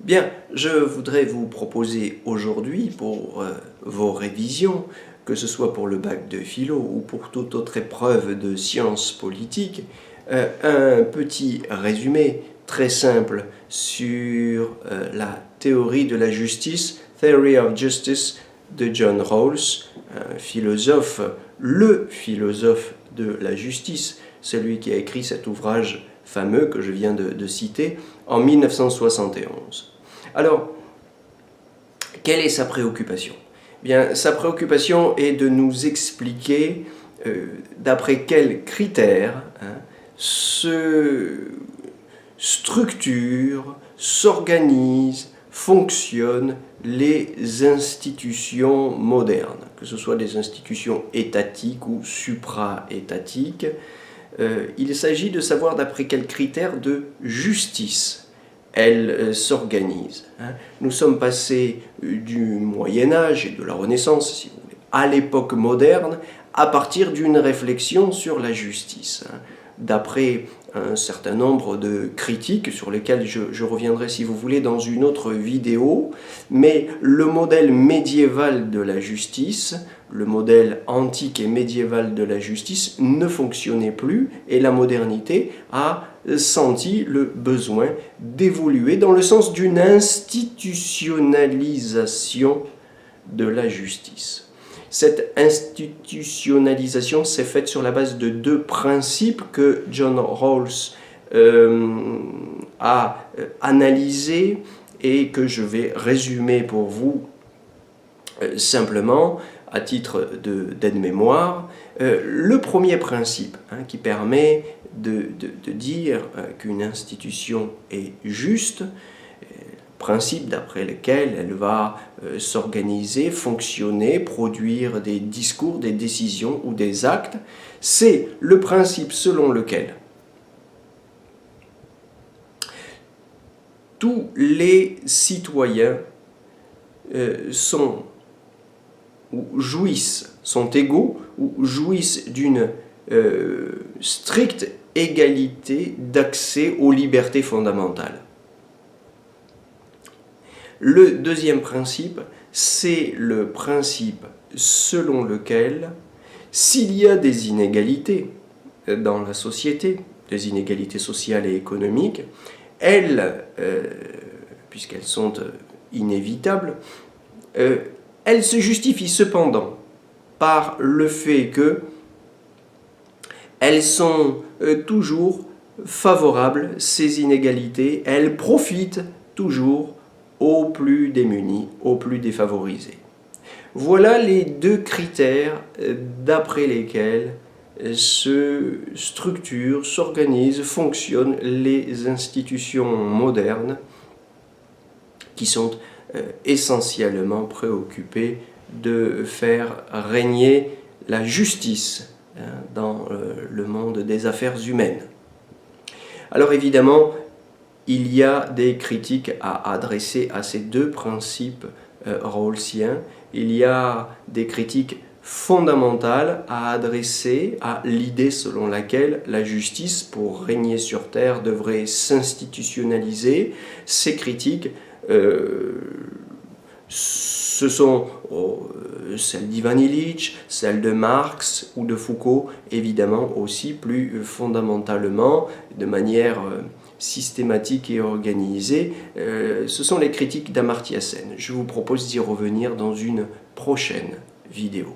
Bien, je voudrais vous proposer aujourd'hui pour vos révisions, que ce soit pour le bac de philo ou pour toute autre épreuve de sciences politiques, un petit résumé très simple sur la théorie de la justice, Theory of Justice de John Rawls, un philosophe, le philosophe de la justice, celui qui a écrit cet ouvrage fameux que je viens de citer en 1971. Alors, quelle est sa préoccupation? Bien, sa préoccupation est de nous expliquer d'après quels critères se structurent, s'organisent, fonctionnent les institutions modernes, que ce soit des institutions étatiques ou supra-étatiques. Il s'agit de savoir d'après quels critères de justice elles s'organisent. Nous sommes passés du Moyen-Âge et de la Renaissance, si vous voulez, à l'époque moderne, à partir d'une réflexion sur la justice. D'après un certain nombre de critiques sur lesquelles je reviendrai si vous voulez dans une autre vidéo, mais le modèle médiéval de la justice, le modèle antique et médiéval de la justice ne fonctionnait plus et la modernité a senti le besoin d'évoluer dans le sens d'une institutionnalisation de la justice. Cette institutionnalisation s'est faite sur la base de deux principes que John Rawls a analysés et que je vais résumer pour vous simplement à titre d'aide-mémoire. Le premier principe qui permet de dire qu'une institution est juste, principe d'après lequel elle va s'organiser, fonctionner, produire des discours, des décisions ou des actes, c'est le principe selon lequel tous les citoyens sont égaux ou jouissent d'une stricte égalité d'accès aux libertés fondamentales. Le deuxième principe, c'est le principe selon lequel, s'il y a des inégalités dans la société, des inégalités sociales et économiques, elles, puisqu'elles sont inévitables, elles se justifient cependant par le fait qu'elles sont toujours favorables, ces inégalités, elles profitent toujours aux plus démunis, aux plus défavorisés. Voilà les deux critères d'après lesquels se structurent, s'organisent, fonctionnent les institutions modernes qui sont essentiellement préoccupées de faire régner la justice dans le monde des affaires humaines. Alors évidemment, il y a des critiques à adresser à ces deux principes rawlsiens. Il y a des critiques fondamentales à adresser à l'idée selon laquelle la justice, pour régner sur Terre, devrait s'institutionnaliser. Ces critiques, ce sont celles d'Ivan Illich, celles de Marx ou de Foucault, évidemment aussi plus fondamentalement, de manière systématique et organisée, ce sont les critiques d'Amartya Sen. Je vous propose d'y revenir dans une prochaine vidéo.